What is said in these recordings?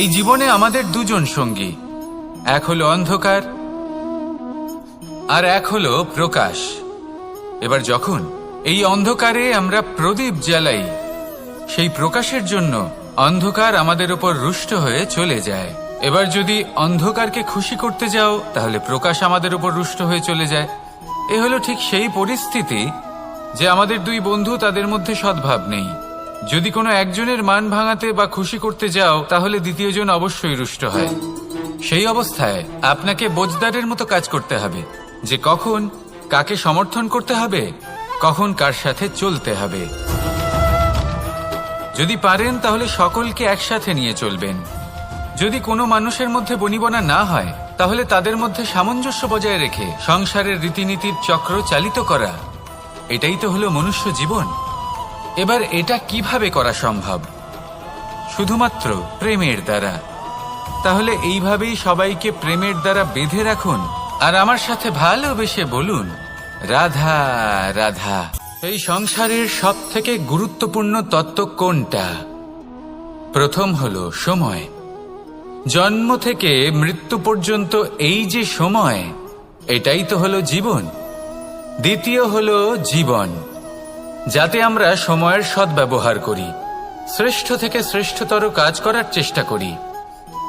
এই জীবনে আমাদের দুজন সঙ্গী, এক হলো অন্ধকার আর এক হলো প্রকাশ। এবার যখন এই অন্ধকারে আমরা প্রদীপ জ্বালাই, সেই প্রকাশের জন্য অন্ধকার আমাদের উপর রুষ্ট হয়ে চলে যায়। এবার যদি অন্ধকারকে খুশি করতে যাও, তাহলে প্রকাশ আমাদের উপর রুষ্ট হয়ে চলে যায়। এ হলো ঠিক সেই পরিস্থিতি যে আমাদের দুই বন্ধু, তাদের মধ্যে সদ্ভাব নেই। যদি কোনো একজনের মান ভাঙাতে বা খুশি করতে যাও, তাহলে দ্বিতীয়জন অবশ্যই রুষ্ট হয়। সেই অবস্থায় আপনাকে বোঝদারের মতো কাজ করতে হবে, যে কখন কাকে সমর্থন করতে হবে, কখন কার সাথে চলতে হবে। যদি পারেন তাহলে সকলকে একসাথে নিয়ে চলবেন। যদি কোনো মানুষের মধ্যে বনিবনা না হয়, তাহলে তাদের মধ্যে সামঞ্জস্য বজায় রেখে সংসারের রীতিনীতির চক্র চালিত করা, এটাই তো হলো মনুষ্য জীবন। এবার এটা কিভাবে করা সম্ভব? শুধুমাত্র প্রেমের দ্বারা। তাহলে এইভাবেই সবাইকে প্রেমের দ্বারা বেঁধে রাখুন, আর আমার সাথে ভালোবেসে বলুন, রাধা রাধা। এই সংসারের সব থেকে গুরুত্বপূর্ণ তত্ত্ব কোনটা? প্রথম হলো সময়। জন্ম থেকে মৃত্যু পর্যন্ত এই যে সময়, এটাই তো হলো জীবন। দ্বিতীয় হলো জীবন, যাতে আমরা সময়ের সদ্ব্যবহার করি, শ্রেষ্ঠ থেকে শ্রেষ্ঠতর কাজ করার চেষ্টা করি।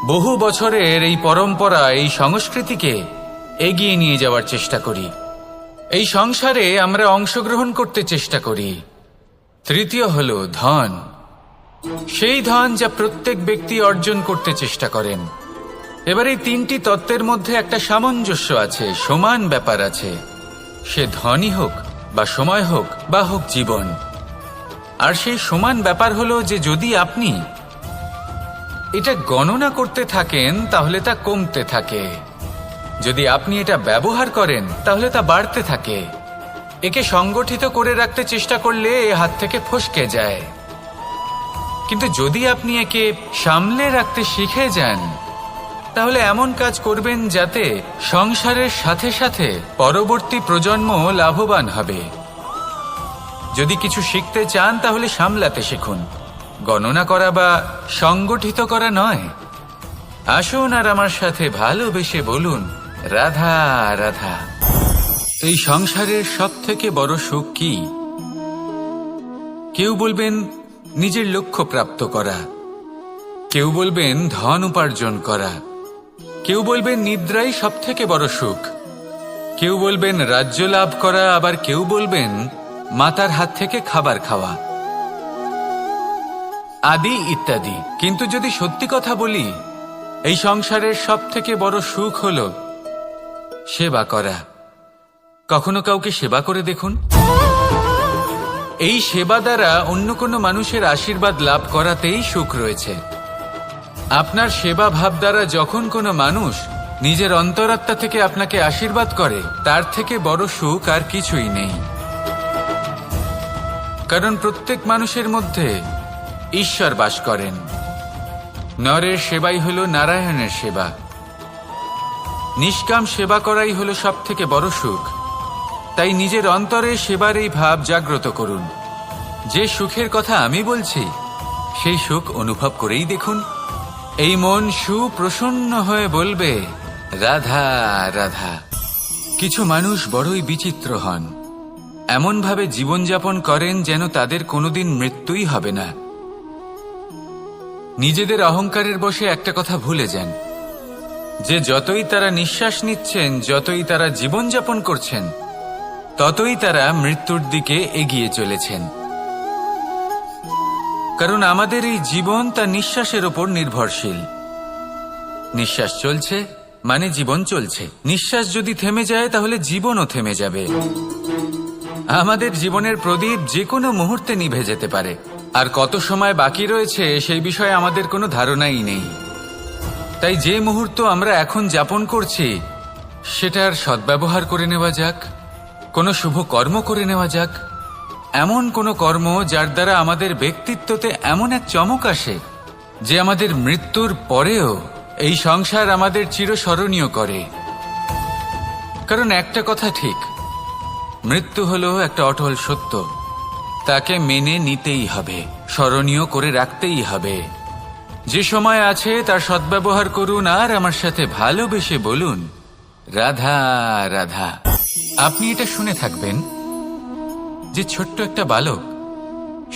বহু বছরের এই পরম্পরা, এই সংস্কৃতিকে এগিয়ে নিয়ে যাওয়ার চেষ্টা করি। এই সংসারে আমরা অংশগ্রহণ করতে চেষ্টা করি। তৃতীয় হলো ধন, সেই ধন যা প্রত্যেক ব্যক্তি অর্জন করতে চেষ্টা করেন। এবার এই তিনটি তত্ত্বের মধ্যে একটা সামঞ্জস্য আছে, সমান ব্যাপার আছে। সে ধনই হোক বা সময় হোক বা হোক জীবন। আর সেই সমান ব্যাপার হলো যে যদি আপনি এটা গণনা করতে থাকেন, তাহলে তা কমতে থাকে। যদি আপনি এটা ব্যবহার করেন, তাহলে তা বাড়তে থাকে। একে সংগঠিত করে রাখতে চেষ্টা করলে এ হাত থেকে ফসকে যায়। কিন্তু যদি আপনি একে সামলে রাখতে শিখে যান, তাহলে এমন কাজ করবেন যাতে সংসারের সাথে সাথে পরবর্তী প্রজন্ম লাভবান হবে। যদি কিছু শিখতে চান, তাহলে সামলাতে শিখুন, গণনা করা বা সংগঠিত করা নয়। আসুন আর আমার সাথে ভালোবেসে বলুন, রাধা রাধা। এই সংসারের সব থেকে বড় সুখ কি? কেউ বলবেন নিজের লক্ষ্য প্রাপ্ত করা, কেউ বলবেন ধন উপার্জন করা, কেউ বলবেন নিদ্রাই সব থেকে বড় সুখ, কেউ বলবেন রাজ্য লাভ করা, আবার কেউ বলবেন মাতার হাত থেকে খাবার খাওয়া, আদি ইত্যাদি। কিন্তু যদি সত্যি কথা বলি, এই সংসারের সব থেকে বড় সুখ হলো সেবা করা। কখনো কাউকে সেবা করে দেখুন। এই সেবা দ্বারা অন্য কোনো মানুষের আশীর্বাদ লাভ করাতেই সুখ রয়েছে। আপনার সেবা ভাব দ্বারা যখন কোনো মানুষ নিজের অন্তরাত্মা থেকে আপনাকে আশীর্বাদ করে, তার থেকে বড় সুখ আর কিছুই নেই। কারণ প্রত্যেক মানুষের মধ্যে ঈশ্বর বাস করেন। নরের সেবাই হলো নারায়ণের সেবা। নিষ্কাম সেবা করাই হলো সব থেকে বড় সুখ। তাই নিজের অন্তরে সেবার এই ভাব জাগ্রত করুন। যে সুখের কথা আমি বলছি, সেই সুখ অনুভব করেই দেখুন। এই মন সুপ্রসন্ন হয়ে বলবে, রাধা রাধা। কিছু মানুষ বড়ই বিচিত্র হন, এমনভাবে জীবনযাপন করেন যেন তাদের কোনোদিন মৃত্যুই হবে না। নিজেদের অহংকারের বশে একটা কথা ভুলে যান, যে যতই তারা নিঃশ্বাস নিচ্ছেন, যতই তারা জীবনযাপন করছেন, ততই তারা মৃত্যুর দিকে এগিয়ে চলেছেন। কারণ আমাদের এই জীবন তা নিঃশ্বাসের ওপর নির্ভরশীল। নিঃশ্বাস চলছে মানে জীবন চলছে। নিঃশ্বাস যদি থেমে যায়, তাহলে জীবনও থেমে যাবে। আমাদের জীবনের প্রদীপ যে কোনো মুহূর্তে নিভে যেতে পারে, আর কত সময় বাকি রয়েছে সেই বিষয়ে আমাদের কোনো ধারণাই নেই। তাই যে মুহূর্ত আমরা এখন যাপন করছি, সেটার সদ্ব্যবহার করে নেওয়া যাক। কোনো শুভ কর্ম করে নেওয়া যাক, এমন কোনো কর্ম যার দ্বারা আমাদের ব্যক্তিত্বতে এমন এক চমক আসে যে আমাদের মৃত্যুর পরেও এই সংসার আমাদের চিরস্মরণীয় করে। কারণ একটা কথা ঠিক, মৃত্যু হলো একটা অটল সত্য। তাকে মেনে নিতেই হবে, স্মরণীয় করে রাখতেই হবে। যে সময় আছে তার সদ্ব্যবহার করুন আর আমার সাথে ভালোবেসে বলুন, রাধা রাধা। আপনি এটা শুনে থাকবেন যে ছোট্ট একটা বালক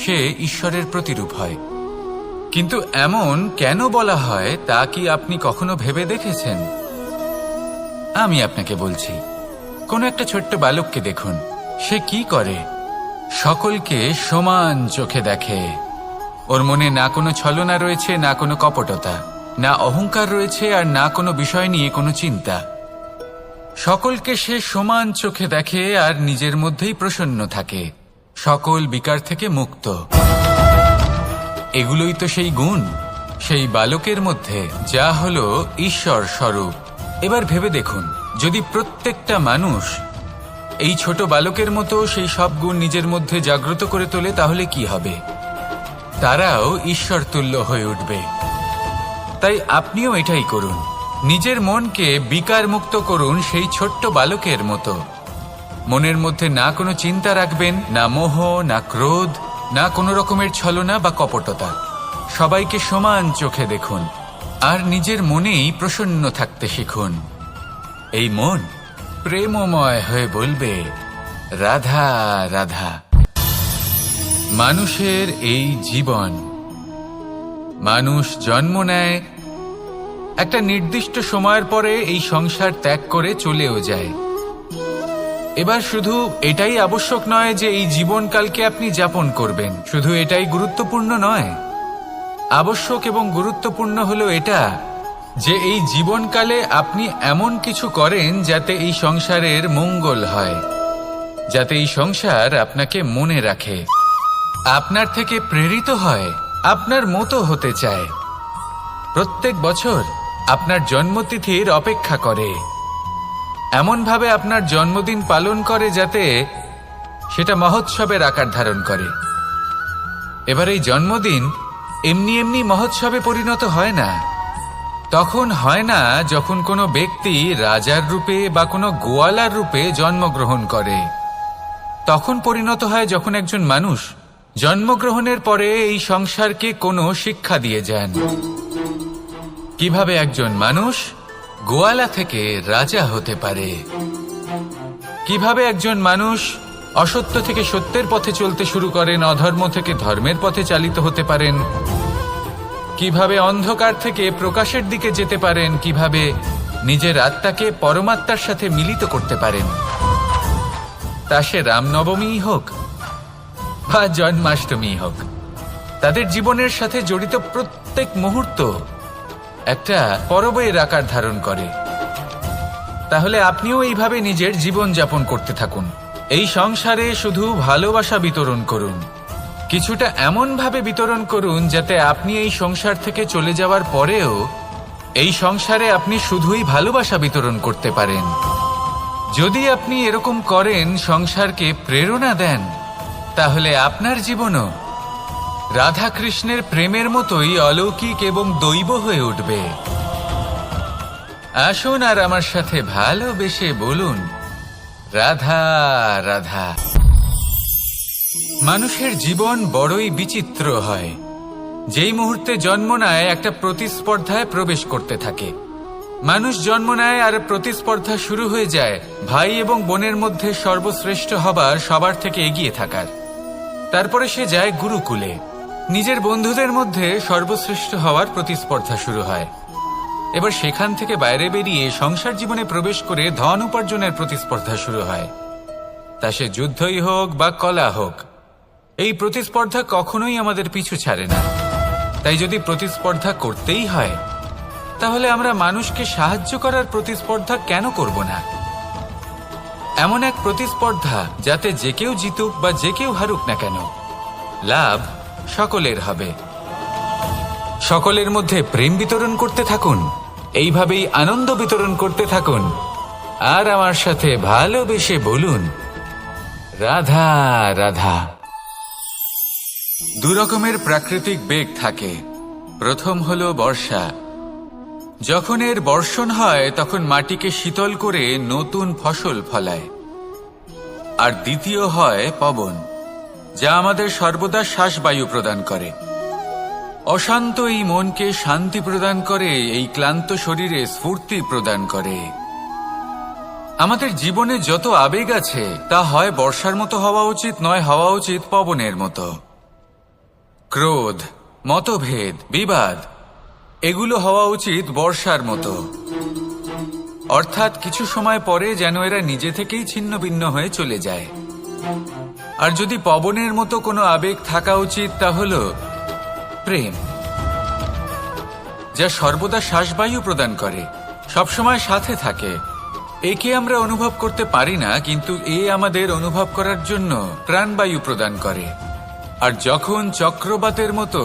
সে ঈশ্বরের প্রতিরূপ হয়, কিন্তু এমন কেন বলা হয় তা কি আপনি কখনো ভেবে দেখেছেন? আমি আপনাকে বলছি, কোন একটা ছোট্ট বালককে দেখুন, সে কি করে? সকলকে সমান চোখে দেখে। ওর মনে না কোনো ছলনা রয়েছে, না কোনো কপটতা, না অহংকার রয়েছে, আর না কোনো বিষয় নিয়ে কোনো চিন্তা। সকলকে সে সমান চোখে দেখে আর নিজের মধ্যেই প্রসন্ন থাকে, সকল বিকার থেকে মুক্ত। এগুলোই তো সেই গুণ সেই বালকের মধ্যে, যা হলো ঈশ্বর স্বরূপ। এবার ভেবে দেখুন, যদি প্রত্যেকটা মানুষ এই ছোট বালকের মতো সেই সব গুণ নিজের মধ্যে জাগ্রত করে তোলে, তাহলে কি হবে? তারাও ঈশ্বর তুল্য হয়ে উঠবে। তাই আপনিও এটাই করুন, নিজের মনকে বিকার মুক্ত করুন সেই ছোট্ট বালকের মতো। মনের মধ্যে না কোনো চিন্তা রাখবেন, না মোহ, না ক্রোধ, না কোনো রকমের ছলনা বা কপটতা। সবাইকে সমান চোখে দেখুন আর নিজের মনেই প্রসন্ন থাকতে শিখুন। এই মন প্রেমময় হয়ে বলবে, রাধা রাধা। মানুষের এই জীবন, মানুষ জন্ম নেয়, একটা নির্দিষ্ট সময়ের পরে এই সংসার ত্যাগ করে চলেও যায়। এবার শুধু এটাই আবশ্যক নয় যে এই জীবনকালকে আপনি যাপন করবেন, শুধু এটাই গুরুত্বপূর্ণ নয়। আবশ্যক এবং গুরুত্বপূর্ণ হলো এটা যে এই জীবনকালে আপনি এমন কিছু করেন যাতে এই সংসারের মঙ্গল হয়, যাতে এই সংসার আপনাকে মনে রাখে, আপনার থেকে প্রেরিত হয়, আপনার মতো হতে চায়, প্রত্যেক বছর আপনার জন্মতিথির অপেক্ষা করে, এমনভাবে আপনার জন্মদিন পালন করে যাতে সেটা মহোৎসবের আকার ধারণ করে। এবার এই জন্মদিন এমনি এমনি মহোৎসবে পরিণত হয় না। তখন হয় না যখন কোনো ব্যক্তি রাজার রূপে বা কোনো গোয়ালার রূপে জন্মগ্রহণ করে। তখন পরিণত হয় যখন একজন মানুষ জন্মগ্রহণের পরে এই সংসারকে কোনো শিক্ষা দিয়ে যান, কিভাবে একজন মানুষ গোয়ালা থেকে রাজা হতে পারে, কিভাবে একজন মানুষ অসত্য থেকে সত্যের পথে চলতে শুরু করেন, অধর্ম থেকে ধর্মের পথে চালিত হতে পারেন, কিভাবে অন্ধকার থেকে প্রকাশের দিকে যেতে পারেন, কিভাবে নিজের আত্মাকে পরমাত্মার সাথে মিলিত করতে পারেন। তা সে রামনবমী হোক বা জন্মাষ্টমী হোক, তাদের জীবনের সাথে জড়িত প্রত্যেক মুহূর্ত একটা পরবের আকার ধারণ করে। তাহলে আপনিও এইভাবে নিজের জীবন যাপন করতে থাকুন। এই সংসারে শুধু ভালোবাসা বিতরণ করুন, কিছুটা এমন ভাবে বিতরণ করুন যাতে আপনি এই সংসার থেকে চলে যাওয়ার পরেও এই সংসারে আপনি শুধুই ভালোবাসা বিতরণ করতে পারেন। যদি আপনি এরকম করেন, সংসারকে প্রেরণা দেন, তাহলে আপনার জীবনও রাধা কৃষ্ণের প্রেমের মতোই অলৌকিক এবং দৈব হয়ে উঠবে। আসুন আর আমার সাথে ভালোবেসে বলুন, রাধা রাধা। মানুষের জীবন বড়ই বিচিত্র হয়। যেই মুহূর্তে জন্ম নেয় একটা প্রতিস্পর্ধায় প্রবেশ করতে থাকে। মানুষ জন্ম নেয় আর প্রতিস্পর্ধা শুরু হয়ে যায় ভাই এবং বোনের মধ্যে সর্বশ্রেষ্ঠ হবার, সবার থেকে এগিয়ে থাকার। তারপরে সে যায় গুরুকুলে, নিজের বন্ধুদের মধ্যে সর্বশ্রেষ্ঠ হওয়ার প্রতিস্পর্ধা শুরু হয়। এবার সেখান থেকে বাইরে বেরিয়ে সংসার জীবনে প্রবেশ করে ধন উপার্জনের প্রতিস্পর্ধা শুরু হয়। তা সে যুদ্ধই হোক বা কলা হোক, এই প্রতিস্পর্ধা কখনোই আমাদের পিছু ছাড়ে না। তাই যদি প্রতিস্পর্ধা করতেই হয়, তাহলে আমরা মানুষকে সাহায্য করার প্রতিস্পর্ধা কেন করব না? এমন এক প্রতিস্পর্ধা যাতে যে কেউ জিতুক বা যে কেউ হারুক না কেন, লাভ সকলের হবে। সকলের মধ্যে প্রেম বিতরণ করতে থাকুন, এইভাবেই আনন্দ বিতরণ করতে থাকুন, আর আমার সাথে ভালোবেসে বলুন, রাধা রাধা। দু রকমের প্রাকৃতিক বেগ থাকে। প্রথম হলো বর্ষা। যখন এর বর্ষণ হয় তখন মাটিকে শীতল করে নতুন ফসল ফলায়। আর দ্বিতীয় হয় পবন, যা আমাদের সর্বদা শ্বাসবায়ু প্রদান করে। অশান্ত এই মনকে শান্তি প্রদান করে, এই ক্লান্ত শরীরে স্ফূর্তি প্রদান করে। আমাদের জীবনে যত আবেগ আছে তা হয় বর্ষার মতো হওয়া উচিত, নয় হওয়া উচিত পবনের মতো। ক্রোধ, মতভেদ, বিবাদ এগুলো হওয়া উচিত বর্ষার মতো, অর্থাৎ কিছু সময় পরে যেন এরা নিজে থেকেই ছিন্ন ভিন্ন হয়ে চলে যায়। আর যদি পবনের মতো কোনো আবেগ থাকা উচিত তা হলো প্রেম, যা সর্বদা শ্বাসবায়ু প্রদান করে, সবসময় সাথে থাকে। একে আমরা অনুভব করতে পারি না, কিন্তু এ আমাদের অনুভব করার জন্য প্রাণবায়ু প্রদান করে। আর যখন চক্রবাতের মতো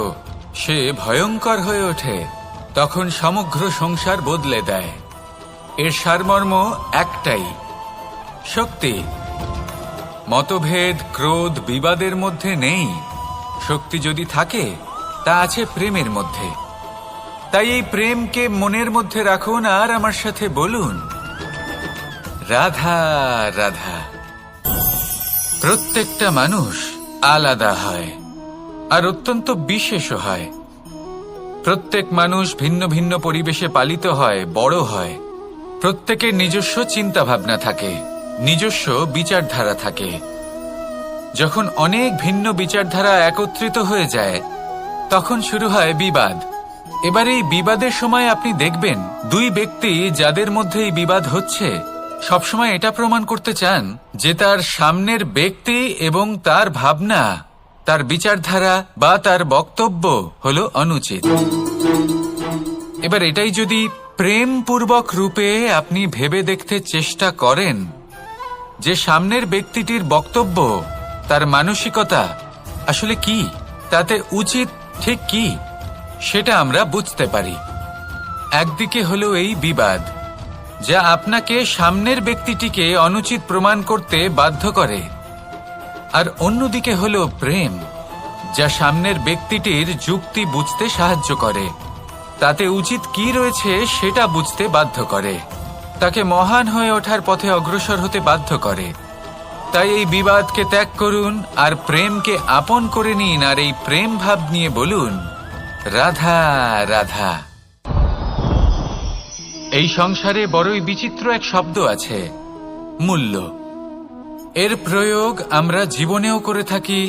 সে ভয়ঙ্কর হয়ে ওঠে, তখন সমগ্র সংসার বদলে দেয়। এর সারমর্ম একটাই, শক্তি। মতভেদ, ক্রোধ, বিবাদের মধ্যে নেই। শক্তি যদি থাকে তা আছে প্রেমের মধ্যে। তাই এই প্রেমকে মনের মধ্যে রাখুন আর আমার সাথে বলুন, রাধা রাধা। প্রত্যেকটা মানুষ আলাদা হয় আর অত্যন্ত বিশেষও হয়। প্রত্যেক মানুষ ভিন্ন ভিন্ন পরিবেশে পালিত হয়, বড় হয়। প্রত্যেকের নিজস্ব চিন্তা ভাবনা থাকে, নিজস্ব বিচারধারা থাকে। যখন অনেক ভিন্ন বিচারধারা একত্রিত হয়ে যায়, তখন শুরু হয় বিবাদ। এবার এই বিবাদের সময় আপনি দেখবেন দুই ব্যক্তি যাদের মধ্যে এই বিবাদ হচ্ছে সবসময় এটা প্রমাণ করতে চান যে তার সামনের ব্যক্তি এবং তার ভাবনা, তার বিচারধারা বা তার বক্তব্য হলো অনুচিত। এবার এটাই যদি প্রেমপূর্বক রূপে আপনি ভেবে দেখতে চেষ্টা করেন যে সামনের ব্যক্তিটির বক্তব্য, তার মানসিকতা আসলে কি, তাতে উচিত ঠিক কি, সেটা আমরা বুঝতে পারি। একদিকে হলো এই বিবাদ, যা আপনাকে সামনের ব্যক্তিটিকে অনুচিত প্রমাণ করতে বাধ্য করে, আর অন্যদিকে হলো প্রেম, যা সামনের ব্যক্তিটির যুক্তি বুঝতে সাহায্য করে, তাতে উচিত কি রয়েছে সেটা বুঝতে বাধ্য করে, তাকে মহান হয়ে ওঠার পথে অগ্রসর হতে বাধ্য করে। তাই এই বিবাদকে ত্যাগ করুন আর প্রেমকে আপন করে নিন, আর এই প্রেম ভাব নিয়ে বলুন, রাধা রাধা। এই সংসারে বড়ই বিচিত্র এক শব্দ আছে, মূল্য। এর প্রয়োগ আমরা জীবনেও করে থাকি,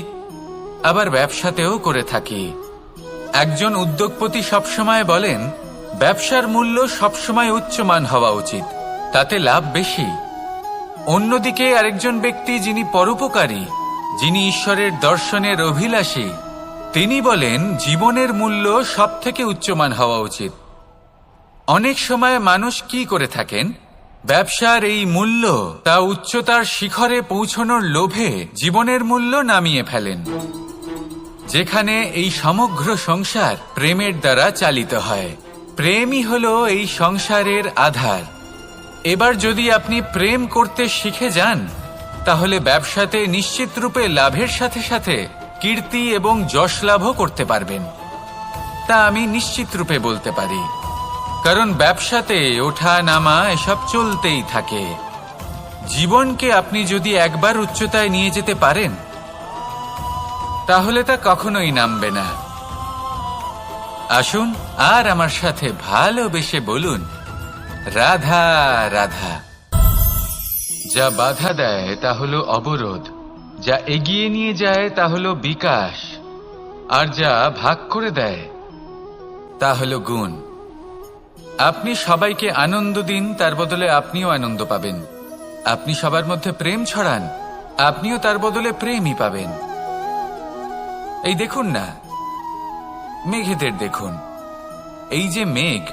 আবার ব্যবসাতেও করে থাকি। একজন উদ্যোগপতি সবসময় বলেন, ব্যবসার মূল্য সবসময় উচ্চমান হওয়া উচিত, তাতে লাভ বেশি। অন্যদিকে আরেকজন ব্যক্তি যিনি পরোপকারী, যিনি ঈশ্বরের দর্শনের অভিলাষী, তিনি বলেন জীবনের মূল্য সবথেকে উচ্চমান হওয়া উচিত। অনেক সময় মানুষ কি করে থাকেন, ব্যবসার এই মূল্য তা উচ্চতার শিখরে পৌঁছানোর লোভে জীবনের মূল্য নামিয়ে ফেলেন, যেখানে এই সমগ্র সংসার প্রেমের দ্বারা চালিত হয়। প্রেমই হলো এই সংসারের আধার। এবার যদি আপনি প্রেম করতে শিখে যান, তাহলে ব্যবসাতে নিশ্চিত রূপে লাভের সাথে সাথে কীর্তি এবং যশ লাভও করতে পারবেন। তা আমি নিশ্চিত রূপে বলতে পারি, কারণ ব্যবসাতে ওঠা নামা এসব চলতেই থাকে। জীবনকে আপনি যদি একবার উচ্চতায় নিয়ে যেতে পারেন, তাহলে তা কখনোই নামবে না। আসুন আর আমার সাথে ভালোবেসে বলুন, রাধা রাধা। যা বাধা দেয় তা হলো অবরোধ, যা এগিয়ে নিয়ে যায় তা হলো বিকাশ, আর যা ভাগ করে দেয় তা হলো গুণ। আপনি সবাইকে আনন্দ দিন, তার বদলে আপনিও আনন্দ পাবেন। আপনি সবার মধ্যে প্রেম ছড়ান, আপনিও তার বদলে প্রেমই পাবেন। এই দেখুন না, মেঘেদের দেখুন। এই যে মেঘ,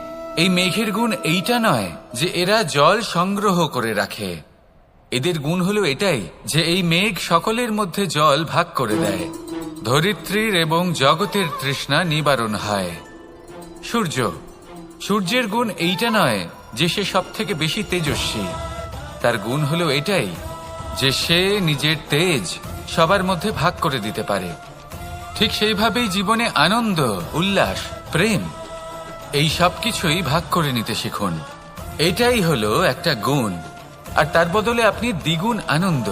এই মেঘের গুণ এইটা নয় যে এরা জল সংগ্রহ করে রাখে। এদের গুণ হলো এটাই যে এই মেঘ সকলের মধ্যে জল ভাগ করে দেয়। ধরিত্রীর এবং জগতের তৃষ্ণা নিবারণ হয়। সূর্য, সূর্যের গুণ এইটা নয় যে সে সব থেকে বেশি তেজস্বী। তার গুণ হলো এটাই যে সে নিজের তেজ সবার মধ্যে ভাগ করে দিতে পারে। ঠিক সেইভাবেই জীবনে আনন্দ, উল্লাস, প্রেম এই সব কিছুই ভাগ করে নিতে শিখুন। এটাই হলো একটা গুণ, আর তার বদলে আপনি দ্বিগুণ আনন্দ,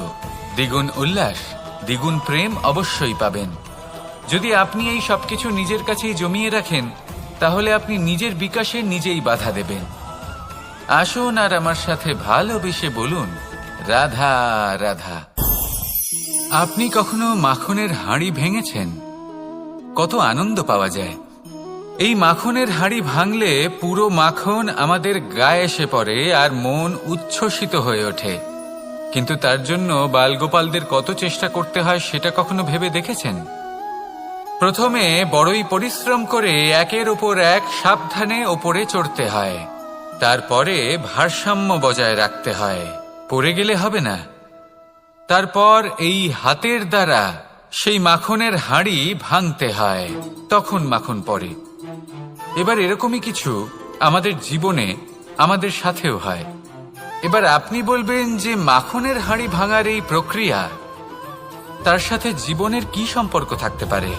দ্বিগুণ উল্লাস, দ্বিগুণ প্রেম অবশ্যই পাবেন। যদি আপনি এই সবকিছু নিজের কাছেই জমিয়ে রাখেন, তাহলে আপনি নিজের বিকাশে নিজেই বাধা দেবেন। আসুন আর আমার সাথে ভালোবেসে বলুন, রাধা রাধা। আপনি কখনো মাখনের হাঁড়ি ভেঙেছেন? কত আনন্দ পাওয়া যায়। এই মাখনের হাঁড়ি ভাঙলে পুরো মাখন আমাদের গায়ে এসে পড়ে আর মন উচ্ছ্বসিত হয়ে ওঠে। কিন্তু তার জন্য বালগোপালদের কত চেষ্টা করতে হয় সেটা কখনো ভেবে দেখেছেন? প্রথমে বড়ই পরিশ্রম করে একের ওপর এক সাবধানে ওপরে চড়তে হয়, তারপরে ভারসাম্য বজায় রাখতে হয়, পড়ে গেলে হবে না। তারপর এই হাতের দ্বারা সেই মাখনের হাঁড়ি ভাঙতে হয়, তখন মাখন পড়ে। এবার এরকমই কিছু আমাদের জীবনে আমাদের সাথেও হয়। এবার আপনি বলবেন যে মাখনের হাঁড়ি ভাঙার এই প্রক্রিয়া, তার সাথে জীবনের কি সম্পর্ক থাকতে পারে?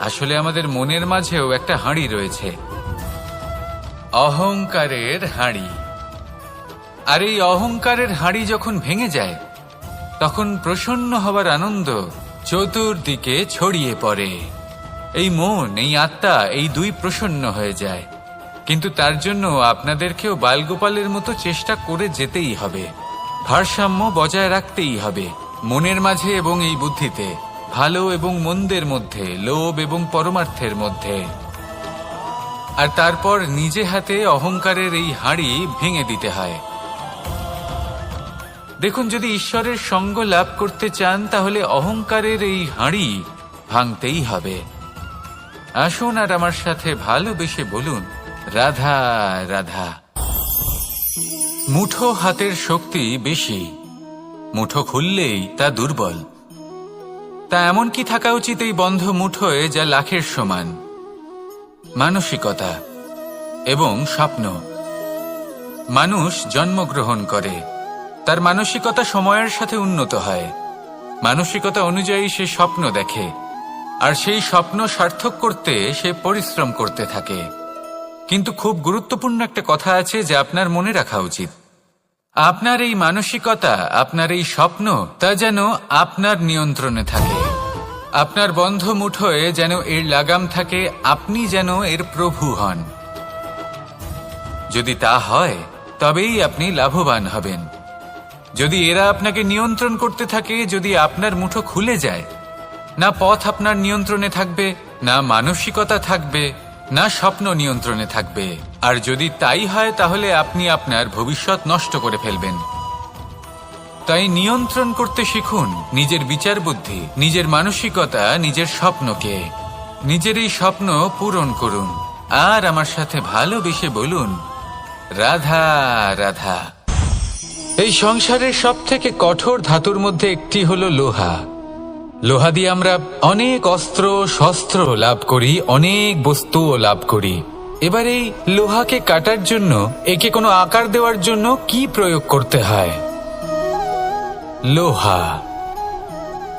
আসলে আমাদের মনের মাঝেও একটা হাঁড়ি রয়েছে, অহংকারের হাঁড়ি। আর এই অহংকারের হাঁড়ি যখন ভেঙে যায়, তখন প্রসন্ন হবার আনন্দ চতুর্দিকে ছড়িয়ে পড়ে। এই মন, এই আত্মা, এই দুই প্রসন্ন হয়ে যায়। কিন্তু তার জন্য আপনাদেরকেও বালগোপালের মতো চেষ্টা করে যেতেই হবে, ভারসাম্য বজায় রাখতেই হবে মনের মাঝে এবং এই বুদ্ধিতে, ভালো এবং মন্দের মধ্যে, লোভ এবং পরমার্থের মধ্যে। আর তারপর নিজে হাতে অহংকারের এই হাঁড়ি ভেঙে দিতে হয়। দেখুন, যদি ঈশ্বরের সঙ্গ লাভ করতে চান, তাহলে অহংকারের এই হাঁড়ি ভাঙতেই হবে। আসুন আর আমার সাথে ভালোবেসে বলুন, রাধা রাধা। মুঠো হাতের শক্তি বেশি, মুঠো খুললেই তা দুর্বল। তা এমন কি থাকা উচিত এই বন্ধ মুঠোয় যা লাখের সমান? মানসিকতা এবং স্বপ্ন। মানুষ জন্মগ্রহণ করে, তার মানসিকতা সময়ের সাথে উন্নত হয়। মানসিকতা অনুযায়ী সে স্বপ্ন দেখে, আর সেই স্বপ্ন সার্থক করতে সে পরিশ্রম করতে থাকে। কিন্তু খুব গুরুত্বপূর্ণ একটা কথা আছে যা আপনার মনে রাখা উচিত। আপনার এই মানসিকতা, আপনার এই স্বপ্ন, তা যেন আপনার নিয়ন্ত্রণে থাকে। আপনার বন্ধ মুঠোয় যেন এর লাগাম থাকে, আপনি যেন এর প্রভু হন। যদি তা হয়, তবেই আপনি লাভবান হবেন। যদি এরা আপনাকে নিয়ন্ত্রণ করতে থাকে, যদি আপনার মুঠো খুলে যায়, না পথ আপনার নিয়ন্ত্রণে থাকবে, না মানসিকতা থাকবে, না স্বপ্ন নিয়ন্ত্রণে থাকবে। আর যদি তাই হয়, তাহলে আপনি আপনার ভবিষ্যৎ নষ্ট করে ফেলবেন। তাই নিয়ন্ত্রণ করতে শিখুন নিজের বিচার বুদ্ধি, নিজের মানসিকতা, নিজের স্বপ্নকে। নিজের এই স্বপ্ন পূরণ করুন আর আমার সাথে ভালোবেসে বলুন, রাধা রাধা। এই সংসারের সব থেকে কঠোর ধাতুর মধ্যে একটি হলো লোহা। লোহা দিয়ে আমরা অনেক অস্ত্র শস্ত্র লাভ করি, অনেক বস্তুও লাভ করি। এবার এই লোহাকে কাটার জন্য, একে কোনো আকার দেওয়ার জন্য কি প্রয়োগ করতে হয়? লোহা।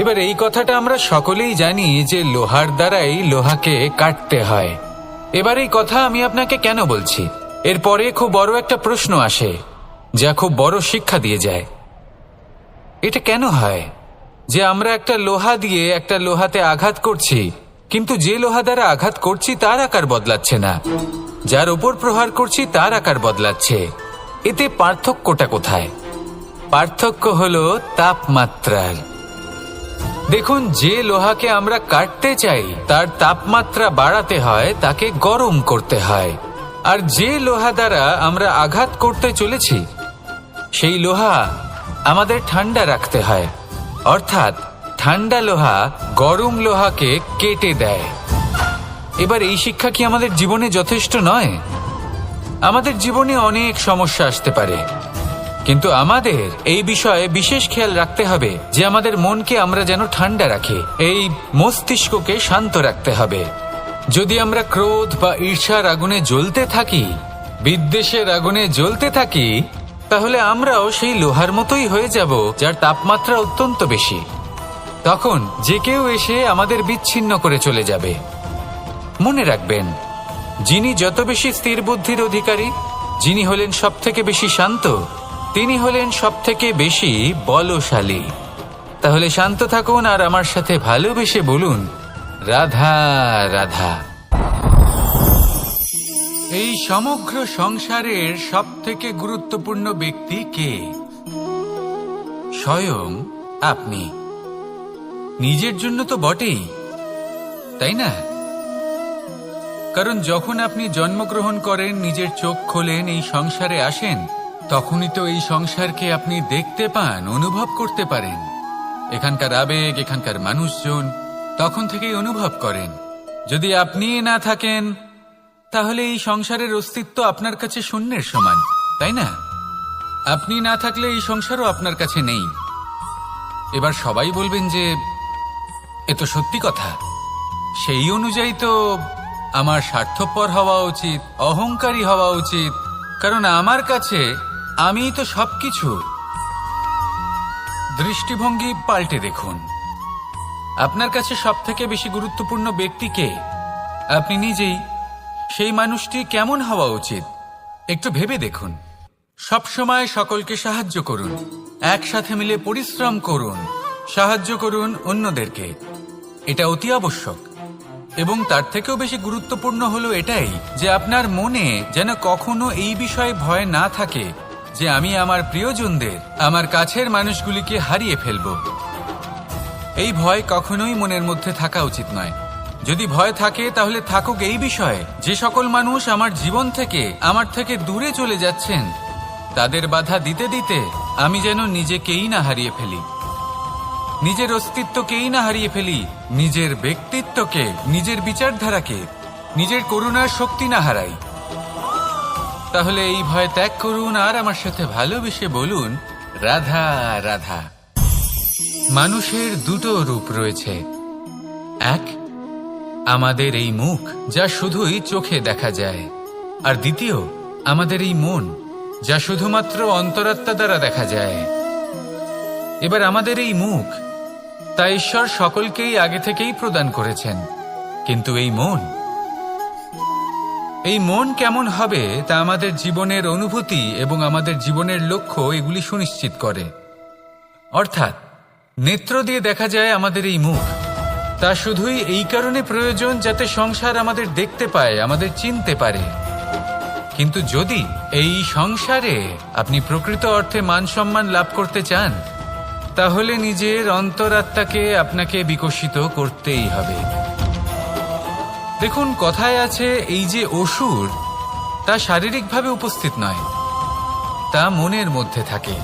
এবার এই কথাটা আমরা সকলেই জানি যে লোহার দ্বারাই লোহাকে কাটতে হয়। এবার এই কথা আমি আপনাকে কেন বলছি? এরপরে খুব বড় একটা প্রশ্ন আসে, যা খুব বড় শিক্ষা দিয়ে যায়। এটা কেন হয় যে আমরা একটা লোহা দিয়ে একটা লোহাতে আঘাত করছি, কিন্তু যে লোহা দ্বারা আঘাত করছি তার আকার বদলাচ্ছে না, যার উপর প্রহার করছি তার আকার বদলাচ্ছে? এতে পার্থক্যটা কোথায়? পার্থক্য হলো তাপমাত্রার। দেখুন, যে লোহাকে আমরা কাটতে চাই তার তাপমাত্রা বাড়াতে হয়, তাকে গরম করতে হয়। আর যে লোহা দ্বারা আমরা আঘাত করতে চলেছি, সেই লোহা আমাদের ঠান্ডা রাখতে হয়। অর্থাৎ ঠান্ডা লোহা গরম লোহাকে কেটে দেয়। এবার এই শিক্ষা কি আমাদের জীবনে যথেষ্ট নয়? আমাদের জীবনে অনেক সমস্যা আসতে পারে, কিন্তু আমাদের এই বিষয়ে বিশেষ খেয়াল রাখতে হবে যে আমাদের মনকে আমরা যেন ঠান্ডা রাখি, এই মস্তিষ্ককে শান্ত রাখতে হবে। যদি আমরা ক্রোধ বা ঈর্ষার আগুনে জ্বলতে থাকি, বিদ্বেষের আগুনে জ্বলতে থাকি, তাহলে আমরাও সেই লোহার মতোই হয়ে যাব যার তাপমাত্রা অত্যন্ত বেশি। তখন যে কেউ এসে আমাদের বিচ্ছিন্ন করে চলে যাবে। মনে রাখবেন, যিনি যত বেশি স্থির বুদ্ধির অধিকারী, যিনি হলেন সব থেকে বেশি শান্ত, তিনি হলেন সব থেকে বেশি বলশালী। তাহলে শান্ত থাকুন আর আমার সাথে ভালোবেসে বলুন, রাধা রাধা। এই সমগ্র সংসারের সবথেকে গুরুত্বপূর্ণ ব্যক্তি কে? স্বয়ং আপনি। নিজের জন্য তো বটেই, তাই না? কারণ যখন আপনি জন্মগ্রহণ করেন, নিজের চোখ খোলেন, এই সংসারে আসেন, তখনই তো এই সংসারকে আপনি দেখতে পান, অনুভব করতে পারেন। এখানকার আবেগ, এখানকার মানুষজন তখন থেকেই অনুভব করেন। যদি আপনি না থাকেন, তাহলে এই সংসারের অস্তিত্ব আপনার কাছে শূন্যের সমান, তাই না? আপনি না থাকলে এই সংসারও আপনার কাছে নেই। এবার সবাই বলবেন যে এ তো সত্যি কথা, সেই অনুযায়ী তো আমার স্বার্থপর হওয়া উচিত, অহংকারী হওয়া উচিত, কারণ আমার কাছে আমিই তো সবকিছু। দৃষ্টিভঙ্গি পাল্টে দেখুন। আপনার কাছে সবথেকে বেশি গুরুত্বপূর্ণ ব্যক্তি কে? আপনি নিজেই। সেই মানুষটি কেমন হওয়া উচিত একটু ভেবে দেখুন। সবসময় সকলকে সাহায্য করুন, একসাথে মিলে পরিশ্রম করুন, সাহায্য করুন অন্যদেরকে। এটা অতি আবশ্যক। এবং তার থেকেও বেশি গুরুত্বপূর্ণ হলো এটাই যে আপনার মনে যেন কখনো এই বিষয়ে ভয় না থাকে যে আমি আমার প্রিয়জনদের, আমার কাছের মানুষগুলিকে হারিয়ে ফেলব। এই ভয় কখনোই মনের মধ্যে থাকা উচিত নয়। যদি ভয় থাকে তাহলে থাকুক এই বিষয়ে যে সকল মানুষ আমার জীবন থেকে, আমার থেকে দূরে চলে যাচ্ছেন, তাদের বাধা দিতে দিতে আমি যেন নিজেকেই না হারিয়ে ফেলি, নিজের অস্তিত্বকেই না হারিয়ে ফেলি, নিজের ব্যক্তিত্বকে, নিজের বিচারধারাকে, নিজের করুণার শক্তি না হারাই। তাহলে এই ভয় ত্যাগ করুন আর আমার সাথে ভালোবেসে বলুন রাধা রাধা। মানুষের দুটো রূপ রয়েছে। এক, আমাদের এই মুখ যা শুধুই চোখে দেখা যায়, আর দ্বিতীয় আমাদের এই মন যা শুধুমাত্র অন্তরাত্মা দ্বারা দেখা যায়। এবার আমাদের এই মুখ তা ঈশ্বর সকলকেই আগে থেকেই প্রদান করেছেন, কিন্তু এই মন কেমন হবে তা আমাদের জীবনের অনুভূতি এবং আমাদের জীবনের লক্ষ্য এগুলি সুনিশ্চিত করে। অর্থাৎ নেত্র দিয়ে দেখা যায় আমাদের এই মুখ, তা শুধুই এই কারণে প্রয়োজন যাতে সংসার আমাদের দেখতে পায়, আমাদের চিনতে পারে। কিন্তু যদি এই সংসারে আপনি প্রকৃত অর্থে মান সম্মান লাভ করতে চান, তাহলে নিজের অন্তরাত্মাকে আপনাকে বিকশিত করতেই হবে। দেখুন, কথায় আছে এই যে অসুর, তা শারীরিকভাবে উপস্থিত নয়, তা মনের মধ্যে থাকে।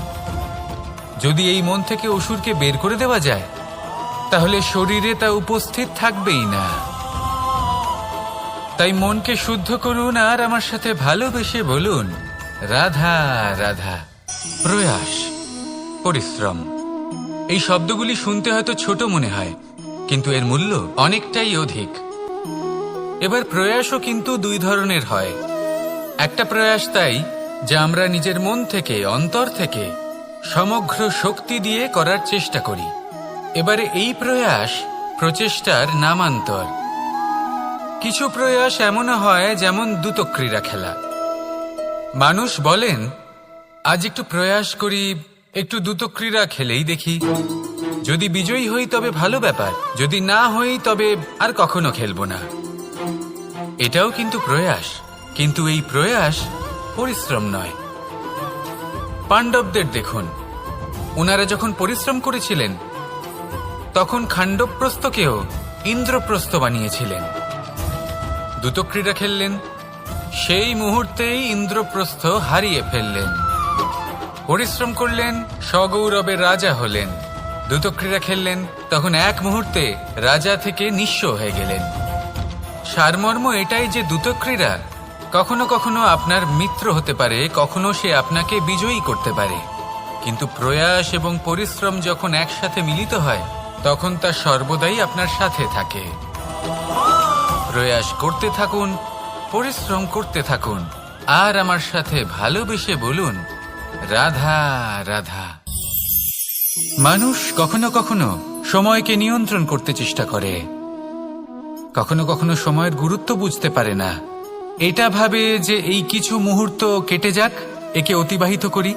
যদি এই মন থেকে অসুরকে বের করে দেওয়া যায়, তাহলে শরীরে তা উপস্থিত থাকবেই না। তাই মনকে শুদ্ধ করুন আর আমার সাথে ভালোবেসে বলুন রাধা রাধা। প্রয়াস, পরিশ্রম, এই শব্দগুলি শুনতে হয়তো ছোট মনে হয়, কিন্তু এর মূল্য অনেকটাই অধিক। এবার প্রয়াসও কিন্তু দুই ধরনের হয়। একটা প্রয়াস তাই যা আমরা নিজের মন থেকে, অন্তর থেকে সমগ্র শক্তি দিয়ে করার চেষ্টা করি। এবারে এই প্রয়াস প্রচেষ্টার নামান্তর। কিছু প্রয়াস এমনও হয় যেমন দ্যুতক্রীড়া খেলা। মানুষ বলেন আজ একটু প্রয়াস করি, একটু দ্যুতক্রীড়া খেলেই দেখি, যদি বিজয়ী হই তবে ভালো ব্যাপার, যদি না হই তবে আর কখনো খেলবো না। এটাও কিন্তু প্রয়াস, কিন্তু এই প্রয়াস পরিশ্রম নয়। পাণ্ডবদের দেখুন, ওনারা যখন পরিশ্রম করেছিলেন তখন খাণ্ডবপ্রস্থকেও ইন্দ্রপ্রস্থ বানিয়েছিলেন। দ্যুতক্রীড়া খেললেন, সেই মুহূর্তেই ইন্দ্রপ্রস্থ হারিয়ে ফেললেন। পরিশ্রম করলেন, সগৌরবের রাজা হলেন। দ্যুতক্রীড়া খেললেন, তখন এক মুহূর্তে রাজা থেকে নিঃস্ব হয়ে গেলেন। সারমর্ম এটাই যে দ্যুতক্রীড়া কখনো কখনো আপনার মিত্র হতে পারে, কখনো সে আপনাকে বিজয়ী করতে পারে, কিন্তু প্রয়াস এবং পরিশ্রম যখন একসাথে মিলিত হয় তখন তা সর্বদাই আপনার সাথে থাকে। প্রয়াস করতে থাকুন, পরিশ্রম করতে থাকুন, আর আমার সাথে ভালোবেসে বলুন রাধা রাধা। মানুষ কখনো কখনো সময়কে নিয়ন্ত্রণ করতে চেষ্টা করে, কখনো কখনো সময়ের গুরুত্ব বুঝতে পারে না। এটা ভাবে যে এই কিছু মুহূর্ত কেটে যাক, একে অতিবাহিত করি,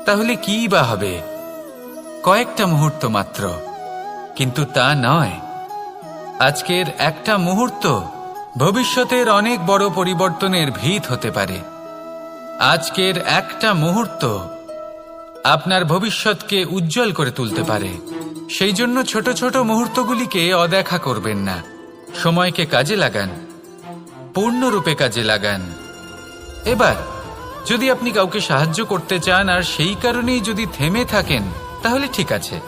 তাহলে কি বা হবে, কয়েকটা মুহূর্ত মাত্র। কিন্তু তা নয়। আজকের একটা মুহূর্ত ভবিষ্যতের অনেক বড় পরিবর্তনের ভিত হতে পারে। আজকের একটা মুহূর্ত আপনার ভবিষ্যৎকে উজ্জ্বল করে তুলতে পারে। সেই জন্য ছোট ছোট মুহূর্তগুলিকে অদেখা করবেন না। সময়কে কাজে লাগান, পূর্ণরূপে কাজে লাগান। এবার যদি আপনি কাউকে সাহায্য করতে চান আর সেই কারণেই যদি থেমে থাকেন, তাহলে ঠিক আছে,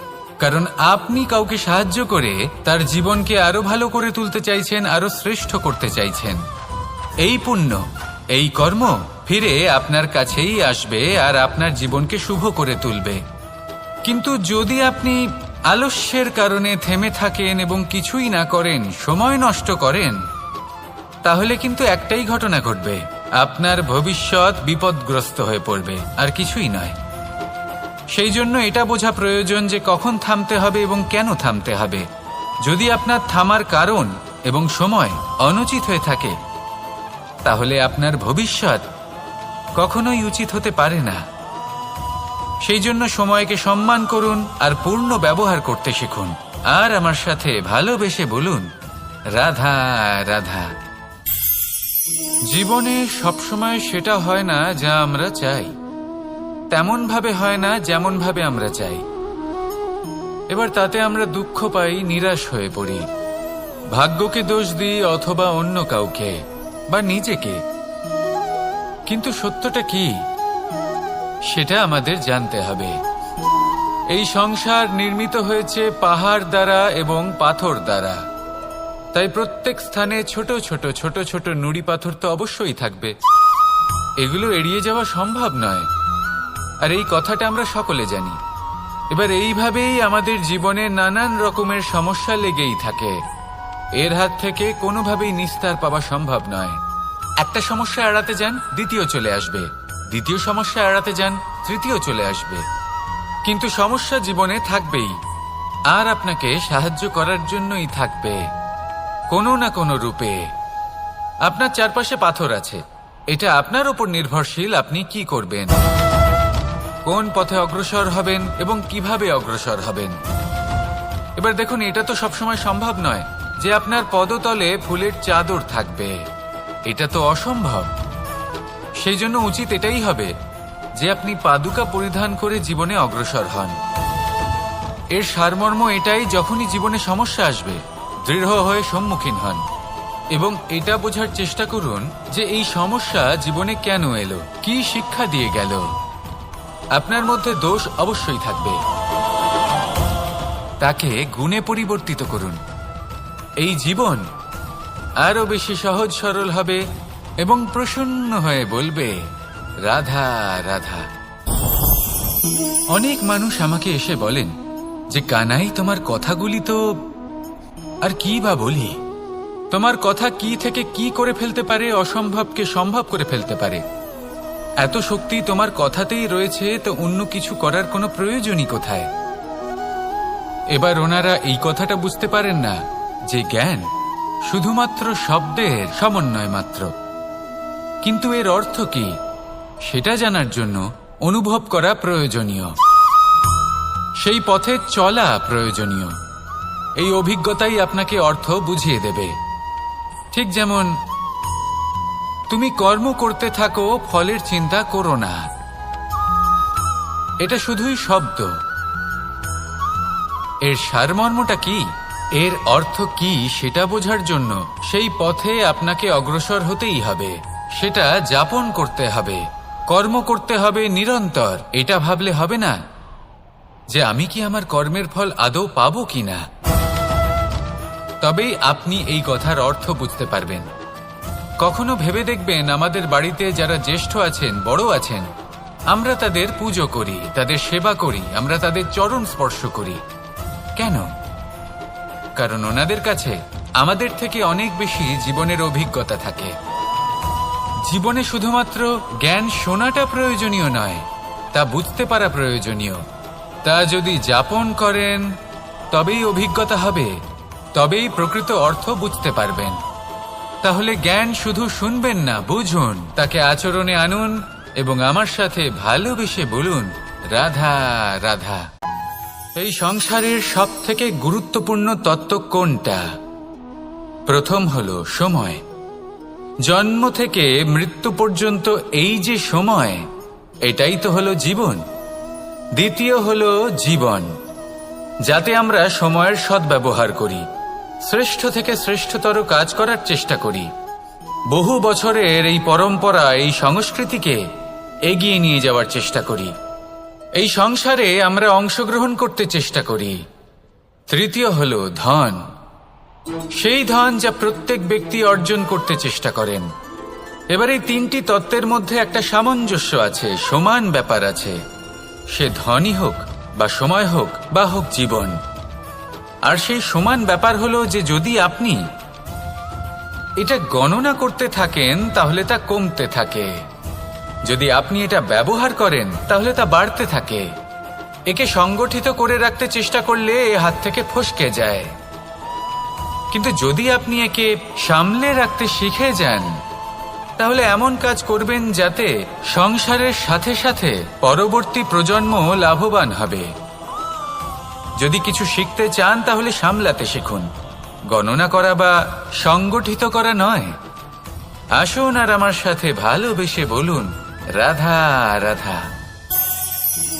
কারণ আপনি কাউকে সাহায্য করে তার জীবনকে আরো ভালো করে তুলতে চাইছেন, আরো শ্রেষ্ঠ করতে চাইছেন। এই পুণ্য, এই কর্ম ফিরে আপনার কাছেই আসবে আর আপনার জীবনকে শুভ করে তুলবে। কিন্তু যদি আপনি আলস্যের কারণে থেমে থাকেন এবং কিছুই না করেন, সময় নষ্ট করেন, তাহলে কিন্তু একটাই ঘটনা ঘটবে, আপনার ভবিষ্যৎ বিপদগ্রস্ত হয়ে পড়বে, আর কিছুই নয়। সেই জন্য এটা বোঝা প্রয়োজন যে কখন থামতে হবে এবং কেন থামতে হবে। যদি আপনার থামার কারণ এবং সময় অনুচিত হয়ে থাকে, তাহলে আপনার ভবিষ্যৎ কখনোই উচিত হতে পারে না। সেই জন্য সময়কে সম্মান করুন আর পূর্ণ ব্যবহার করতে শিখুন। আর আমার সাথে ভালোবেসে বলুন, রাধা রাধা। জীবনে সবসময় সেটা হয় না যা আমরা চাই, তেমন ভাবে হয় না যেমন ভাবে আমরা চাই। এবার তাতে আমরা দুঃখ পাই, নিরাশ হয়ে পড়ি, ভাগ্যকে দোষ দিই অথবা অন্য কাউকে বা নিজেকে। কিন্তু সত্যটা কি সেটা আমাদের জানতে হবে। এই সংসার নির্মিত হয়েছে পাহাড় দ্বারা এবং পাথর দ্বারা, তাই প্রত্যেক স্থানে ছোট ছোট ছোট ছোট নুড়ি পাথর তো অবশ্যই থাকবে। এগুলো এড়িয়ে যাওয়া সম্ভব নয়, আর এই কথাটা আমরা সকলে জানি। এবার এইভাবেই আমাদের জীবনে নানান রকমের সমস্যা লেগেই থাকে। এর হাত থেকে কোনোভাবেই নিস্তার পাওয়া সম্ভব নয়। একটা সমস্যা এড়াতে যান, দ্বিতীয় চলে আসবে, দ্বিতীয় সমস্যা এড়াতে যান, তৃতীয় চলে আসবে। কিন্তু সমস্যা জীবনে থাকবেই, আর আপনাকে সাহায্য করার জন্যই থাকবে কোনো না কোনো রূপে। আপনার চারপাশে পাথর আছে, এটা আপনার উপর নির্ভরশীল আপনি কি করবেন, কোন পথে অগ্রসর হবেন এবং কিভাবে অগ্রসর হবেন। এবার দেখুন, এটা তো সবসময় সম্ভব নয় যে আপনার পদতলে ফুলের চাদর থাকবে, এটা তো অসম্ভব। সেই জন্য উচিত এটাই হবে যে আপনি পাদুকা পরিধান করে জীবনে অগ্রসর হন। এর সারমর্ম এটাই, যখনই জীবনে সমস্যা আসবে দৃঢ় হয়ে সম্মুখীন হন এবং এটা বোঝার চেষ্টা করুন যে এই সমস্যা জীবনে কেন এলো, কি শিক্ষা দিয়ে গেল। আপনার মধ্যে দোষ অবশ্যই থাকবে, তাকে গুণে পরিবর্তিত করুন। এই জীবন আরো বেশি সহজ সরল হবে এবং প্রসন্ন হয়ে বলবে, রাধা রাধা। অনেক মানুষ আমাকে এসে বলেন যে কানাই, তোমার কথাগুলি তো আর কি বা বলি, তোমার কথা কি থেকে কি করে ফেলতে পারে, অসম্ভবকে সম্ভব করে ফেলতে পারে। এত শক্তি তোমার কথাতেই রয়েছে, তো অন্য কিছু করার কোনো প্রয়োজনই কোথায়? এবার ওনারা এই কথাটা বুঝতে পারেন না যে জ্ঞান শুধুমাত্র শব্দের সমন্বয় মাত্র, কিন্তু এর অর্থ কি সেটা জানার জন্য অনুভব করা প্রয়োজনীয়, সেই পথে চলা প্রয়োজনীয়। এই অভিজ্ঞতাই আপনাকে অর্থ বুঝিয়ে দেবে। ঠিক যেমন তুমি কর্ম করতে থাকো, ফলের চিন্তা করো না, এটা শুধুই শব্দ। এর সারমর্মটা কি, এর অর্থ কি সেটা বোঝার জন্য সেই পথে আপনাকে অগ্রসর হতেই হবে, সেটা যাপন করতে হবে, কর্ম করতে হবে নিরন্তর। এটা ভাবলে হবে না যে আমি কি আমার কর্মের ফল আদৌ পাবো কিনা, তবেই আপনি এই কথার অর্থ বুঝতে পারবেন। কখনো ভেবে দেখবেন, আমাদের বাড়িতে যারা জ্যেষ্ঠ আছেন, বড় আছেন, আমরা তাদের পুজো করি, তাদের সেবা করি, আমরা তাদের চরণ স্পর্শ করি। কেন? কারণ ওনাদের কাছে আমাদের থেকে অনেক বেশি জীবনের অভিজ্ঞতা থাকে। জীবনে শুধুমাত্র জ্ঞান শোনাটা প্রয়োজনীয় নয়, তা বুঝতে পারা প্রয়োজনীয়। তা যদি যাপন করেন তবেই অভিজ্ঞতা হবে, তবেই প্রকৃত অর্থ বুঝতে পারবেন। তাহলে জ্ঞান শুধু শুনবেন না, বুঝুন, তাকে আচরণে আনুন এবং আমার সাথে ভালোবেসে বলুন, রাধা রাধা। এই সংসারের সব থেকে গুরুত্বপূর্ণ তত্ত্ব কোনটা? প্রথম হলো সময়। জন্ম থেকে মৃত্যু পর্যন্ত এই যে সময়, এটাই তো হলো জীবন। দ্বিতীয় হলো জীবন, যাতে আমরা সময়ের সদ্ব্যবহার করি, শ্রেষ্ঠ থেকে শ্রেষ্ঠতর কাজ করার চেষ্টা করি। বহু বছরের এই পরম্পরা, এই সংস্কৃতিকে এগিয়ে নিয়ে যাওয়ার চেষ্টা করি। এই সংসারে আমরা অংশগ্রহণ করতে চেষ্টা করি। তৃতীয় হলো ধন, সেই ধন যা প্রত্যেক ব্যক্তি অর্জন করতে চেষ্টা করেন। এবার এই তিনটি তত্ত্বের মধ্যে একটা সামঞ্জস্য আছে, সমান ব্যাপার আছে। সে ধনই হোক বা সময় হোক বা হোক জীবন। আর সেই সমান ব্যাপার হলো যে যদি আপনি এটা গণনা করতে থাকেন তাহলে তা কমতে থাকে, যদি আপনি এটা ব্যবহার করেন তাহলে তা বাড়তে থাকে। একে সংগঠিত করে রাখতে চেষ্টা করলে এ হাত থেকে ফসকে যায়, কিন্তু যদি আপনি একে সামলে রাখতে শিখে যান তাহলে এমন কাজ করবেন যাতে সংসারের সাথে সাথে পরবর্তী প্রজন্ম লাভবান হবে। যদি কিছু শিখতে চান তাহলে সামলাতে শিখুন, গণনা করা বা সংগঠিত করা নয়। আসুন আর আমার সাথে ভালোবেসে বলুন, রাধা রাধা।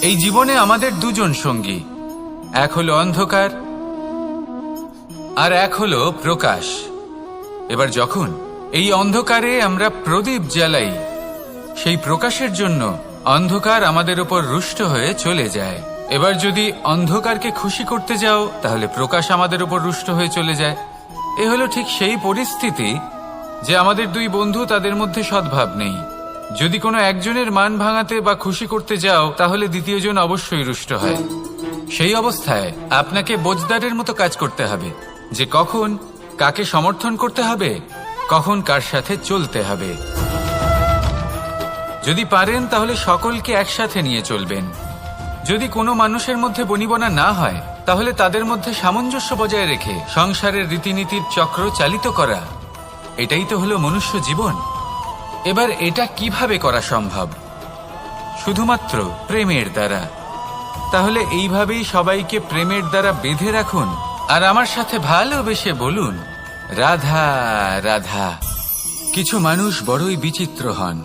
এই জীবনে আমাদের দুজন সঙ্গী, এক হলো অন্ধকার আর এক হলো প্রকাশ। এবার যখন এই অন্ধকারে আমরা প্রদীপ জ্বালাই, সেই প্রকাশের জন্য অন্ধকার আমাদের উপর রুষ্ট হয়ে চলে যায়। এবার যদি অন্ধকারকে খুশি করতে যাও তাহলে প্রকাশ আমাদের উপর রুষ্ট হয়ে চলে যায়। এ হলো ঠিক সেই পরিস্থিতি যে আমাদের দুই বন্ধু, তাদের মধ্যে সদ্ভাব নেই। যদি কোনো একজনের মান ভাঙাতে বা খুশি করতে যাও তাহলে দ্বিতীয়জন অবশ্যই রুষ্ট হয়। সেই অবস্থায় আপনাকে বোঝদারের মতো কাজ করতে হবে যে কখন কাকে সমর্থন করতে হবে, কখন কার সাথে চলতে হবে। যদি পারেন তাহলে সকলকে একসাথে নিয়ে চলবেন। যদি কোনো মানুষের মধ্যে বনিবনা না হয় তাহলে তাদের মধ্যে সামঞ্জস্য বজায় রেখে সংসারের রীতিনীতির চক্র চালিত করা, এটাই তো হলো মনুষ্য জীবন। এবার এটা কিভাবে করা সম্ভব? শুধুমাত্র প্রেমের দ্বারা। তাহলে এইভাবেই সবাইকে প্রেমের দ্বারা বেঁধে রাখুন আর আমার সাথে ভালোবেসে বলুন, রাধা রাধা। কিছু মানুষ বড়ই বিচিত্র হন,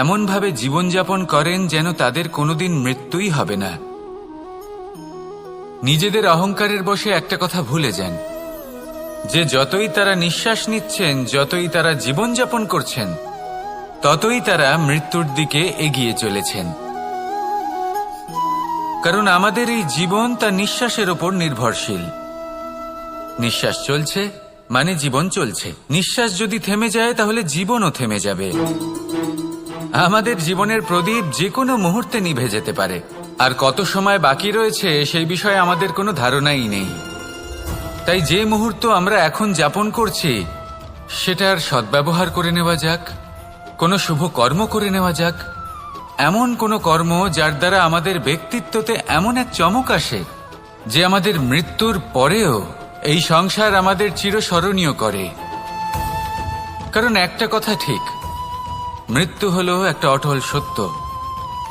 এমনভাবে জীবনযাপন করেন যেন তাদের কোনোদিন মৃত্যুই হবে না। নিজেদের অহংকারের বশে একটা কথা ভুলে যান যে যতই তারা নিঃশ্বাস নিচ্ছেন, যতই তারা জীবনযাপন করছেন, ততই তারা মৃত্যুর দিকে এগিয়ে চলেছেন। কারণ আমাদের এই জীবন তার নিঃশ্বাসের ওপর নির্ভরশীল। নিঃশ্বাস চলছে মানে জীবন চলছে। নিঃশ্বাস যদি থেমে যায় তাহলে জীবনও থেমে যাবে। আমাদের জীবনের প্রদীপ যে কোনো মুহূর্তে নিভে যেতে পারে, আর কত সময় বাকি রয়েছে সেই বিষয়ে আমাদের কোনো ধারণাই নেই। তাই যে মুহূর্ত আমরা এখন যাপন করছি সেটার সদ্ব্যবহার করে নেওয়া যাক, কোনো শুভ কর্ম করে নেওয়া যাক, এমন কোনো কর্ম যার দ্বারা আমাদের ব্যক্তিত্বতে এমন এক চমক আসে যে আমাদের মৃত্যুর পরেও এই সংসার আমাদের চিরস্মরণীয় করে। কারণ একটা কথা ঠিক, মৃত্যু হলো একটা অটল সত্য,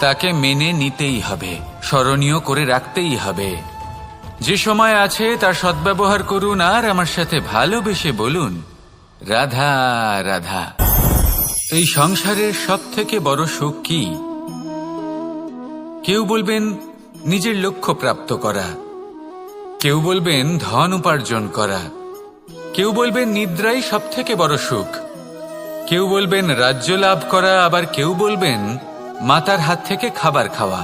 তাকে মেনে নিতেই হবে, স্মরণীয় করে রাখতেই হবে। যে সময় আছে তার সদ্ব্যবহার করুন আর আমার সাথে ভালোবেসে বলুন, রাধা রাধা। এই সংসারের সবথেকে বড় সুখ কি? কেউ বলবেন নিজের লক্ষ্য প্রাপ্ত করা, কেউ বলবেন ধন উপার্জন করা, কেউ বলবেন নিদ্রাই সবথেকে বড় সুখ, কেউ বলবেন রাজ্য লাভ করা, আবার কেউ বলবেন মাতার হাত থেকে খাবার খাওয়া,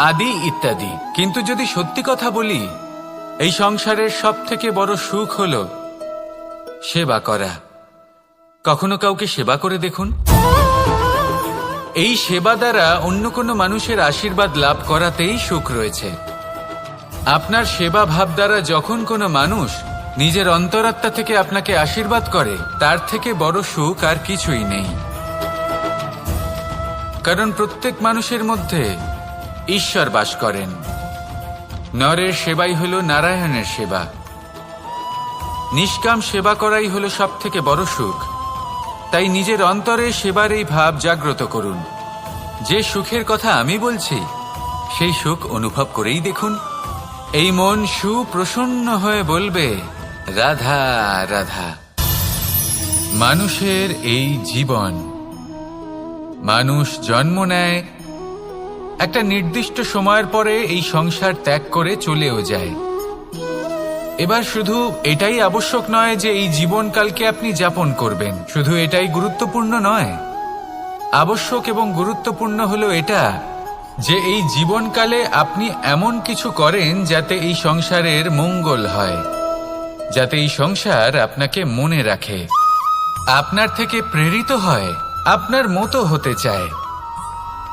আদি ইত্যাদি। কিন্তু যদি সত্যি কথা বলি, এই সংসারের সবথেকে বড় সুখ হলো সেবা করা। কখনো কাউকে সেবা করে দেখুন। এই সেবা দ্বারা অন্য কোনো মানুষের আশীর্বাদ লাভ করাতেই সুখ রয়েছে। আপনার সেবা ভাব দ্বারা যখন কোনো মানুষ নিজের অন্তরাত্মা থেকে আপনাকে আশীর্বাদ করে, তার থেকে বড় সুখ আর কিছুই নেই। কারণ প্রত্যেক মানুষের মধ্যে ঈশ্বর বাস করেন। নরের সেবাই হলো নারায়ণের সেবা। নিষ্কাম সেবা করাই হলো সব থেকে বড় সুখ। তাই নিজের অন্তরে সেবার এই ভাব জাগ্রত করুন। যে সুখের কথা আমি বলছি সেই সুখ অনুভব করেই দেখুন। এই মন সুপ্রসন্ন হয়ে বলবে, রাধা রাধা। মানুষের এই জীবন, মানুষ জন্ম নেয়, একটা নির্দিষ্ট সময়ের পরে এই সংসার ত্যাগ করে চলেও যায়। এবার শুধু এটাই আবশ্যক নয় যে এই জীবনকালকে আপনি যাপন করবেন, শুধু এটাই গুরুত্বপূর্ণ নয়। আবশ্যক এবং গুরুত্বপূর্ণ হলো এটা যে এই জীবনকালে আপনি এমন কিছু করেন যাতে এই সংসারের মঙ্গল হয়, যাতে এই সংসার আপনাকে মনে রাখে, আপনার থেকে প্রেরিত হয়, আপনার মতো হতে চায়,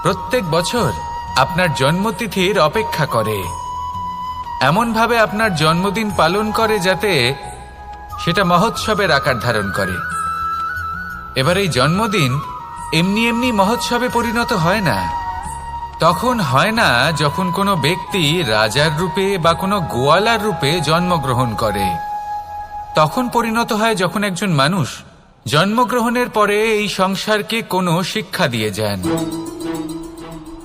প্রত্যেক বছর আপনার জন্মতিথির অপেক্ষা করে, এমনভাবে আপনার জন্মদিন পালন করে যাতে সেটা মহোৎসবের আকার ধারণ করে। এবার এই জন্মদিন এমনি এমনি মহোৎসবে পরিণত হয় না। তখন হয় না যখন কোনো ব্যক্তি রাজার রূপে বা কোনো গোয়ালার রূপে জন্মগ্রহণ করে। তখন পরিণত হয় যখন একজন মানুষ জন্মগ্রহণের পরে এই সংসারকে কোনো শিক্ষা দিয়ে যান।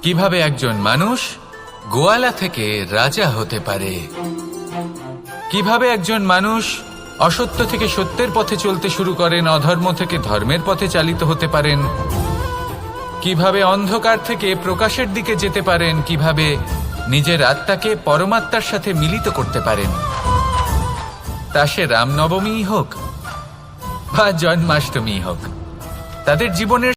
কিভাবে একজন মানুষ গোয়ালা থেকে রাজা হতে পারে, কিভাবে একজন মানুষ অসত্য থেকে সত্যের পথে চলতে শুরু করেন, অধর্ম থেকে ধর্মের পথে চালিত হতে পারেন, কিভাবে অন্ধকার থেকে প্রকাশের দিকে যেতে পারেন, কিভাবে নিজের আত্মাকে পরমাত্মার সাথে মিলিত করতে পারেন। তা সে রামনবমী হোক বা জন্মাষ্টমী হোক, তাদের জীবনের